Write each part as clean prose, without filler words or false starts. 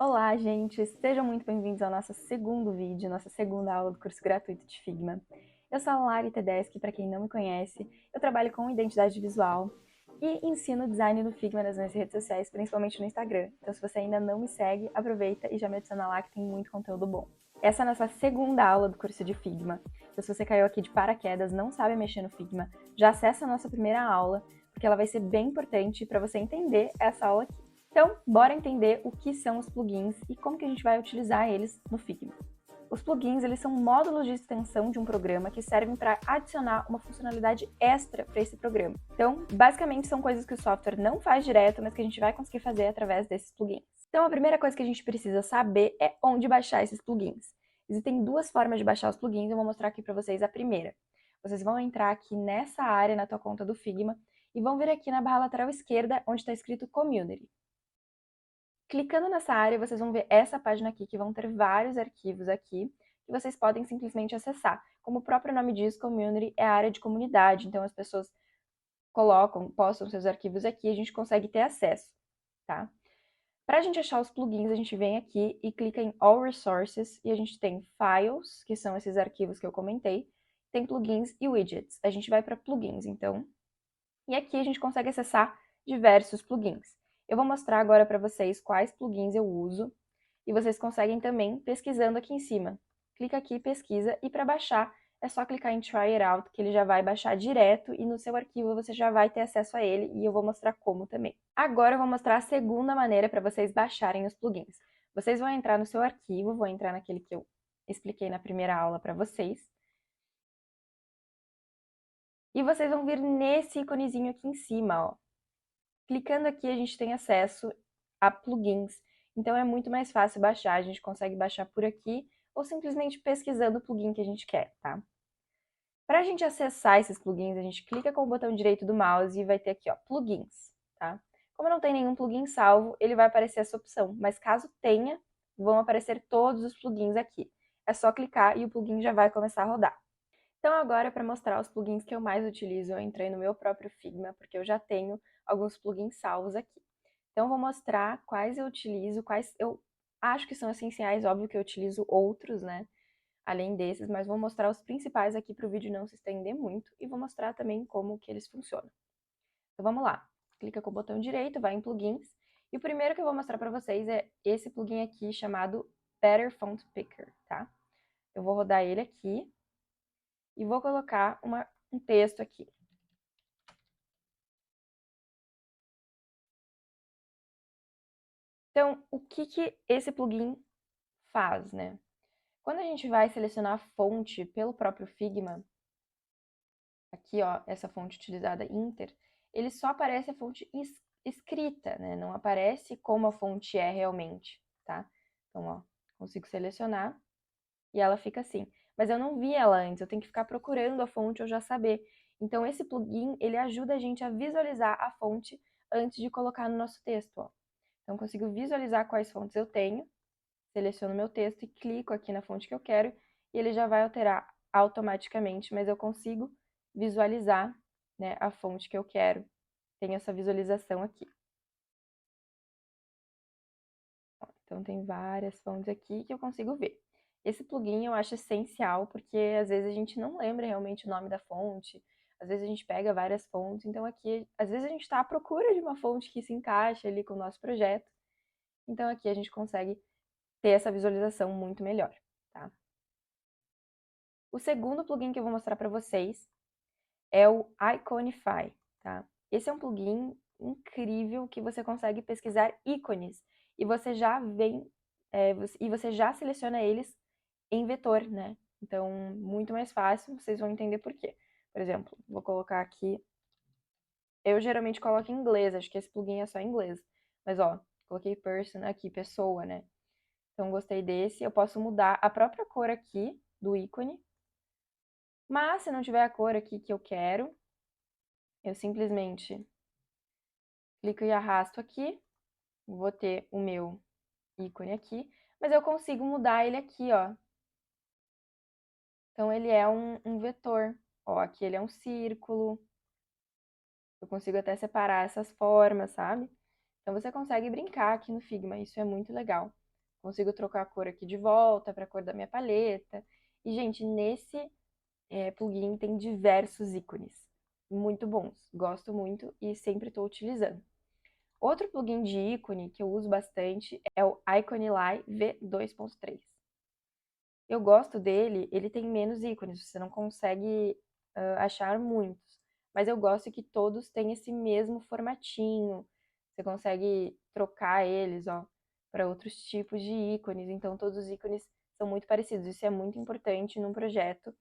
Olá, gente! Sejam muito bem-vindos ao nosso segundo vídeo, nossa segunda aula do curso gratuito de Figma. Eu sou a Lari Tedeschi, para quem não me conhece, eu trabalho com identidade visual e ensino design no Figma nas minhas redes sociais, principalmente no Instagram. Então, se você ainda não me segue, aproveita e já me adiciona lá que tem muito conteúdo bom. Essa é a nossa segunda aula do curso de Figma. Então, se você caiu aqui de paraquedas, não sabe mexer no Figma, já acessa a nossa primeira aula, porque ela vai ser bem importante para você entender essa aula aqui. Então, bora entender o que são os plugins e como que a gente vai utilizar eles no Figma. Os plugins, eles são módulos de extensão de um programa que servem para adicionar uma funcionalidade extra para esse programa. Então, basicamente, são coisas que o software não faz direto, mas que a gente vai conseguir fazer através desses plugins. Então, a primeira coisa que a gente precisa saber é onde baixar esses plugins. Existem duas formas de baixar os plugins, eu vou mostrar aqui para vocês a primeira. Vocês vão entrar aqui nessa área na tua conta do Figma e vão vir aqui na barra lateral esquerda, onde está escrito Community. Clicando nessa área, vocês vão ver essa página aqui, que vão ter vários arquivos aqui, que vocês podem simplesmente acessar. Como o próprio nome diz, Community é a área de comunidade, então as pessoas postam seus arquivos aqui e a gente consegue ter acesso, tá? Para a gente achar os plugins, a gente vem aqui e clica em All Resources e a gente tem Files, que são esses arquivos que eu comentei, tem plugins e widgets. A gente vai para plugins, então, e aqui a gente consegue acessar diversos plugins. Eu vou mostrar agora para vocês quais plugins eu uso e vocês conseguem também pesquisando aqui em cima. Clica aqui, pesquisa e para baixar é só clicar em Try It Out que ele já vai baixar direto e no seu arquivo você já vai ter acesso a ele e eu vou mostrar como também. Agora eu vou mostrar a segunda maneira para vocês baixarem os plugins. Vocês vão entrar no seu arquivo, vou entrar naquele que eu expliquei na primeira aula para vocês. E vocês vão vir nesse íconezinho aqui em cima, ó. Clicando aqui, a gente tem acesso a plugins, então é muito mais fácil baixar, a gente consegue baixar por aqui ou simplesmente pesquisando o plugin que a gente quer, tá? Para a gente acessar esses plugins, a gente clica com o botão direito do mouse e vai ter aqui, ó, plugins, tá? Como não tem nenhum plugin salvo, ele vai aparecer essa opção, mas caso tenha, vão aparecer todos os plugins aqui. É só clicar e o plugin já vai começar a rodar. Então agora, para mostrar os plugins que eu mais utilizo, eu entrei no meu próprio Figma, porque eu já tenho alguns plugins salvos aqui. Então eu vou mostrar quais eu utilizo, quais eu acho que são essenciais, óbvio que eu utilizo outros, né, além desses, mas vou mostrar os principais aqui para o vídeo não se estender muito e vou mostrar também como que eles funcionam. Então vamos lá, clica com o botão direito, vai em plugins, e o primeiro que eu vou mostrar para vocês é esse plugin aqui chamado Better Font Picker, tá? Eu vou rodar ele aqui, e vou colocar um texto aqui. Então, o que esse plugin faz, né? Quando a gente vai selecionar a fonte pelo próprio Figma, aqui ó, essa fonte utilizada Inter, ele só aparece a fonte escrita, né? Não aparece como a fonte é realmente, tá? Então, ó, consigo selecionar e ela fica assim. Mas eu não vi ela antes, eu tenho que ficar procurando a fonte ou já saber. Então, esse plugin, ele ajuda a gente a visualizar a fonte antes de colocar no nosso texto, ó. Então, eu consigo visualizar quais fontes eu tenho, seleciono meu texto e clico aqui na fonte que eu quero e ele já vai alterar automaticamente, mas eu consigo visualizar, né, a fonte que eu quero. Tenho essa visualização aqui. Então, tem várias fontes aqui que eu consigo ver. Esse plugin eu acho essencial porque às vezes a gente não lembra realmente o nome da fonte, às vezes a gente pega várias fontes, então aqui, às vezes a gente está à procura de uma fonte que se encaixe ali com o nosso projeto, então aqui a gente consegue ter essa visualização muito melhor, tá? O segundo plugin que eu vou mostrar para vocês é o Iconify, tá? Esse é um plugin incrível que você consegue pesquisar ícones e você já você já seleciona eles em vetor, né? Então, muito mais fácil, vocês vão entender por quê. Por exemplo, vou colocar aqui, eu geralmente coloco em inglês, acho que esse plugin é só em inglês, mas ó, coloquei person aqui, pessoa, né? Então, gostei desse, eu posso mudar a própria cor aqui do ícone, mas se não tiver a cor aqui que eu quero, eu simplesmente clico e arrasto aqui, vou ter o meu ícone aqui, mas eu consigo mudar ele aqui, ó. Então, ele é um vetor. Ó, aqui ele é um círculo. Eu consigo até separar essas formas, sabe? Então, você consegue brincar aqui no Figma, isso é muito legal. Consigo trocar a cor aqui de volta para a cor da minha paleta. E, gente, nesse plugin tem diversos ícones muito bons. Gosto muito e sempre estou utilizando. Outro plugin de ícone que eu uso bastante é o Iconify V2.3. Eu gosto dele, ele tem menos ícones, você não consegue achar muitos. Mas eu gosto que todos têm esse mesmo formatinho. Você consegue trocar eles, ó, para outros tipos de ícones. Então, todos os ícones são muito parecidos. Isso é muito importante num projeto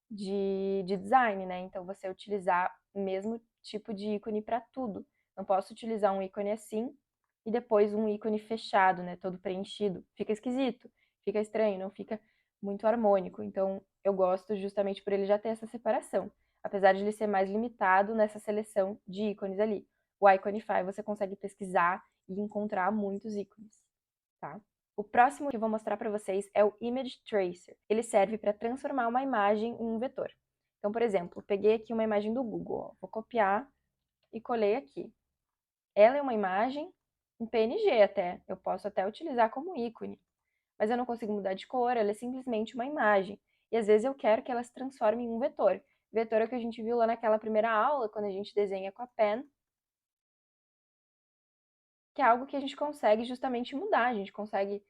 de design, né? Então, você utilizar o mesmo tipo de ícone para tudo. Não posso utilizar um ícone assim e depois um ícone fechado, né? Todo preenchido. Fica esquisito, fica estranho, não fica muito harmônico. Então, eu gosto justamente por ele já ter essa separação. Apesar de ele ser mais limitado nessa seleção de ícones ali. O Iconify você consegue pesquisar e encontrar muitos ícones, tá? O próximo que eu vou mostrar para vocês é o Image Tracer. Ele serve para transformar uma imagem em um vetor. Então, por exemplo, peguei aqui uma imagem do Google, ó, vou copiar e colei aqui. Ela é uma imagem em PNG até, eu posso até utilizar como ícone, mas eu não consigo mudar de cor, ela é simplesmente uma imagem. E às vezes eu quero que ela se transforme em um vetor. Vetor é o que a gente viu lá naquela primeira aula, quando a gente desenha com a pen, que é algo que a gente consegue justamente mudar, a gente consegue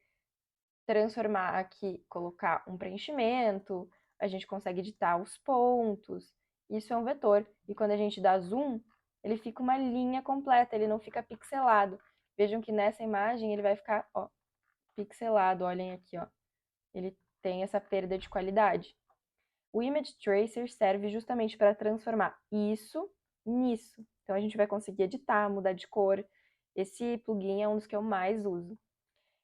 transformar aqui, colocar um preenchimento, a gente consegue editar os pontos. Isso é um vetor. E quando a gente dá zoom, ele fica uma linha completa, ele não fica pixelado. Vejam que nessa imagem ele vai ficar, ó, pixelado, olhem aqui, ó. Ele tem essa perda de qualidade. O Image Tracer serve justamente para transformar isso nisso. Então a gente vai conseguir editar, mudar de cor. Esse plugin é um dos que eu mais uso.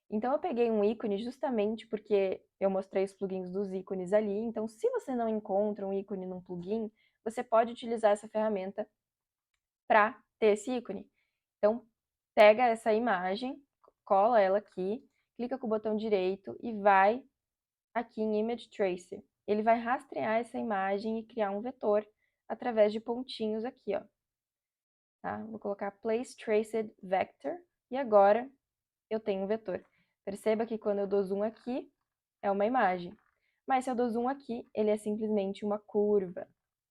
Então eu peguei um ícone justamente porque eu mostrei os plugins dos ícones ali. Então, se você não encontra um ícone num plugin, você pode utilizar essa ferramenta para ter esse ícone. Então, pega essa imagem, cola ela aqui, clica com o botão direito e vai aqui em Image Tracer. Ele vai rastrear essa imagem e criar um vetor através de pontinhos aqui, ó. Tá? Vou colocar Place Traced Vector e agora eu tenho um vetor. Perceba que quando eu dou zoom aqui, é uma imagem. Mas se eu dou zoom aqui, ele é simplesmente uma curva,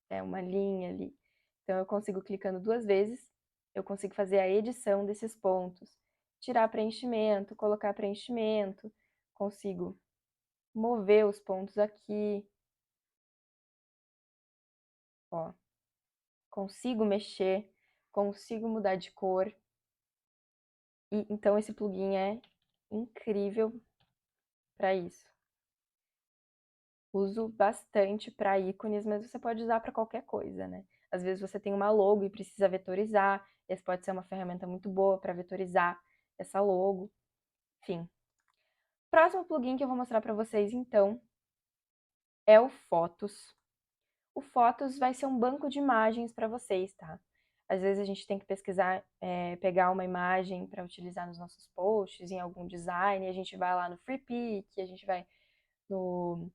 é uma linha ali. Então eu consigo, clicando 2 vezes, eu consigo fazer a edição desses pontos. Tirar preenchimento, colocar preenchimento, consigo mover os pontos aqui, ó. Consigo mexer, consigo mudar de cor. E então esse plugin é incrível para isso. Uso bastante para ícones, mas você pode usar para qualquer coisa, né? Às vezes você tem uma logo e precisa vetorizar, esse pode ser uma ferramenta muito boa para vetorizar essa logo. Enfim. Próximo plugin que eu vou mostrar para vocês, então, é o Fotos. O Fotos vai ser um banco de imagens para vocês, tá? Às vezes a gente tem que pesquisar, pegar uma imagem para utilizar nos nossos posts, em algum design, e a gente vai lá no Freepik, a gente vai no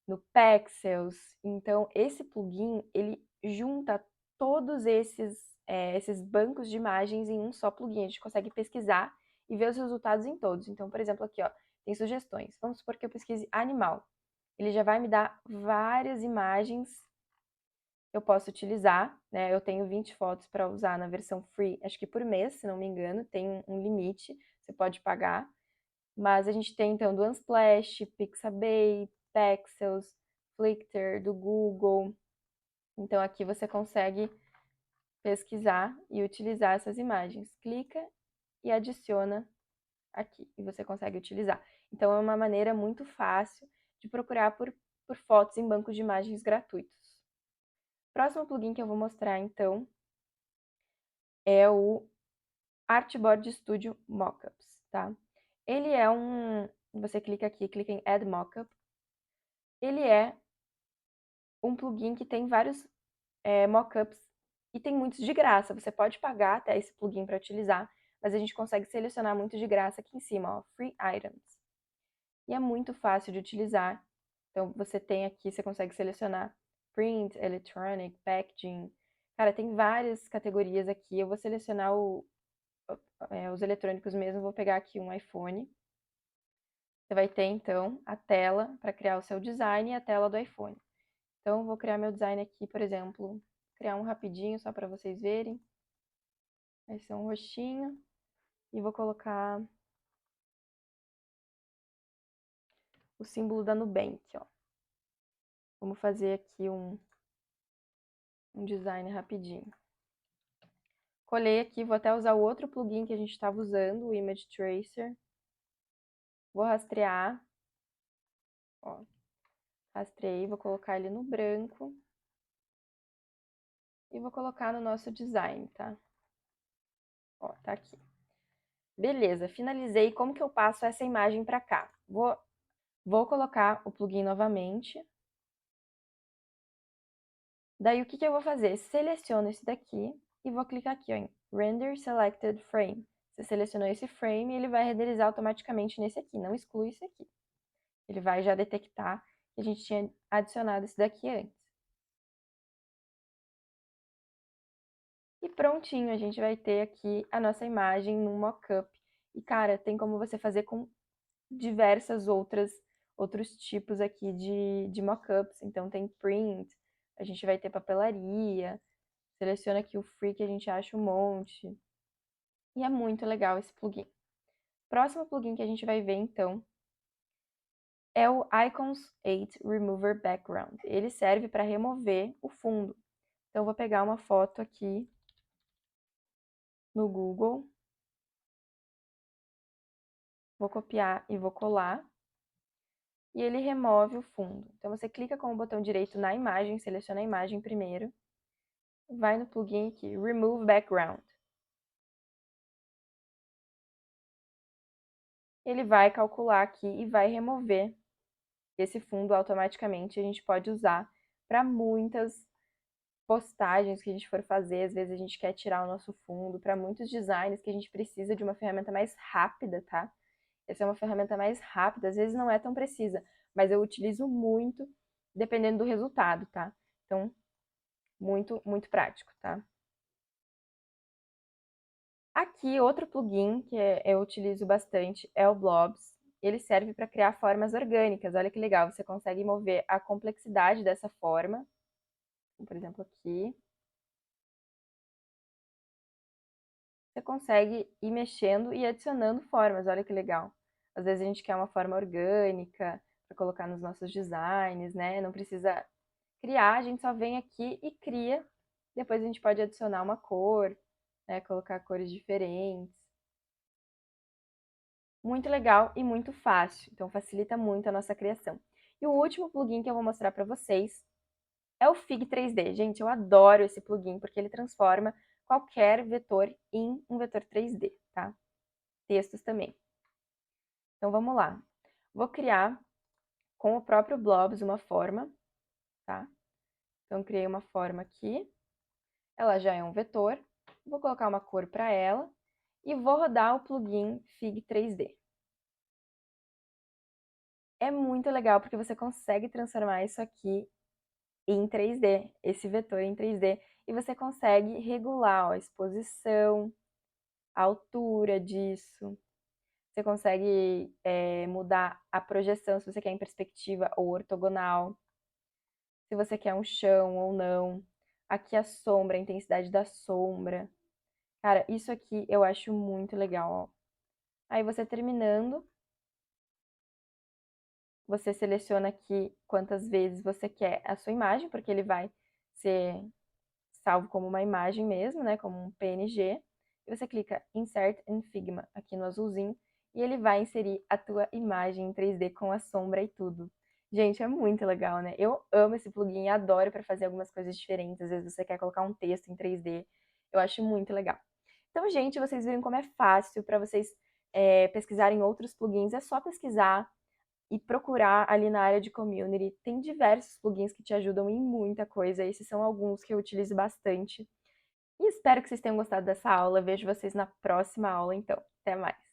no Pexels. Então, esse plugin, ele junta todos esses bancos de imagens em um só plugin. A gente consegue pesquisar e ver os resultados em todos. Então, por exemplo, aqui, ó, tem sugestões. Vamos supor que eu pesquise animal. Ele já vai me dar várias imagens que eu posso utilizar, né? Eu tenho 20 fotos para usar na versão free, acho que por mês, se não me engano, tem um limite, você pode pagar. Mas a gente tem então do Unsplash, Pixabay, Pexels, Flickr, do Google. Então aqui você consegue pesquisar e utilizar essas imagens. Clica e adiciona aqui e você consegue utilizar. Então é uma maneira muito fácil de procurar por fotos em bancos de imagens gratuitos. Próximo plugin que eu vou mostrar então é o Artboard Studio Mockups, tá? Ele é você clica aqui, clica em Add Mockup. Ele é um plugin que tem vários mockups e tem muitos de graça. Você pode pagar até esse plugin para utilizar, mas a gente consegue selecionar muito de graça aqui em cima, ó, Free Items. E é muito fácil de utilizar. Então você tem aqui, você consegue selecionar Print, Electronic, Packaging. Cara, tem várias categorias aqui. Eu vou selecionar os eletrônicos mesmo, vou pegar aqui um iPhone. Você vai ter, então, a tela para criar o seu design e a tela do iPhone. Então, eu vou criar meu design aqui, por exemplo, criar um rapidinho só para vocês verem. Vai ser um rostinho. E vou colocar o símbolo da Nubank, ó. Vamos fazer aqui um design rapidinho. Colei aqui, vou até usar o outro plugin que a gente estava usando, o Image Tracer. Vou rastrear, ó. Rastreei, vou colocar ele no branco. E vou colocar no nosso design, tá? Ó, tá aqui. Beleza, finalizei. Como que eu passo essa imagem para cá? Vou colocar o plugin novamente. Daí, o que eu vou fazer? Seleciono esse daqui e vou clicar aqui, ó, em Render Selected Frame. Você selecionou esse frame e ele vai renderizar automaticamente nesse aqui, não exclui esse aqui. Ele vai já detectar que a gente tinha adicionado esse daqui antes. E prontinho, a gente vai ter aqui a nossa imagem no mockup. E, cara, tem como você fazer com diversas outros tipos aqui de mockups. Então, tem print, a gente vai ter papelaria, seleciona aqui o free que a gente acha um monte. E é muito legal esse plugin. Próximo plugin que a gente vai ver, então, é o Icons 8 Remover Background. Ele serve para remover o fundo. Então, eu vou pegar uma foto aqui no Google, vou copiar e vou colar, e ele remove o fundo. Então, você clica com o botão direito na imagem, seleciona a imagem primeiro, vai no plugin aqui, Remove Background. Ele vai calcular aqui e vai remover esse fundo automaticamente. A gente pode usar para muitas postagens que a gente for fazer, às vezes a gente quer tirar o nosso fundo, para muitos designs que a gente precisa de uma ferramenta mais rápida, tá? Essa é uma ferramenta mais rápida, às vezes não é tão precisa, mas eu utilizo muito dependendo do resultado, tá? Então, muito, muito prático, tá? Aqui, outro plugin que eu utilizo bastante é o Blobs. Ele serve para criar formas orgânicas. Olha que legal, você consegue mover a complexidade dessa forma. Por exemplo, aqui. Você consegue ir mexendo e adicionando formas, olha que legal. Às vezes a gente quer uma forma orgânica para colocar nos nossos designs, né? Não precisa criar, a gente só vem aqui e cria. Depois a gente pode adicionar uma cor, né? Colocar cores diferentes. Muito legal e muito fácil, então facilita muito a nossa criação. E o último plugin que eu vou mostrar para vocês é o Fig 3D. Gente, eu adoro esse plugin porque ele transforma qualquer vetor em um vetor 3D, tá? Textos também. Então vamos lá. Vou criar com o próprio Blobs uma forma, tá? Então criei uma forma aqui. Ela já é um vetor. Vou colocar uma cor para ela e vou rodar o plugin Fig 3D. É muito legal porque você consegue transformar isso aqui em 3D, esse vetor em 3D, e você consegue regular ó, a exposição, a altura disso. Você consegue mudar a projeção, se você quer em perspectiva ou ortogonal. Se você quer um chão ou não. Aqui a sombra, a intensidade da sombra. Cara, isso aqui eu acho muito legal, ó. Aí você terminando, você seleciona aqui quantas vezes você quer a sua imagem, porque ele vai ser salvo como uma imagem mesmo, né, como um PNG. E você clica Insert in Figma, aqui no azulzinho, e ele vai inserir a tua imagem em 3D com a sombra e tudo. Gente, é muito legal, né? Eu amo esse plugin, adoro para fazer algumas coisas diferentes. Às vezes você quer colocar um texto em 3D. Eu acho muito legal. Então, gente, vocês viram como é fácil para vocês pesquisarem outros plugins. É só pesquisar e procurar ali na área de community. Tem diversos plugins que te ajudam em muita coisa. Esses são alguns que eu utilizo bastante. E espero que vocês tenham gostado dessa aula. Vejo vocês na próxima aula, então. Até mais!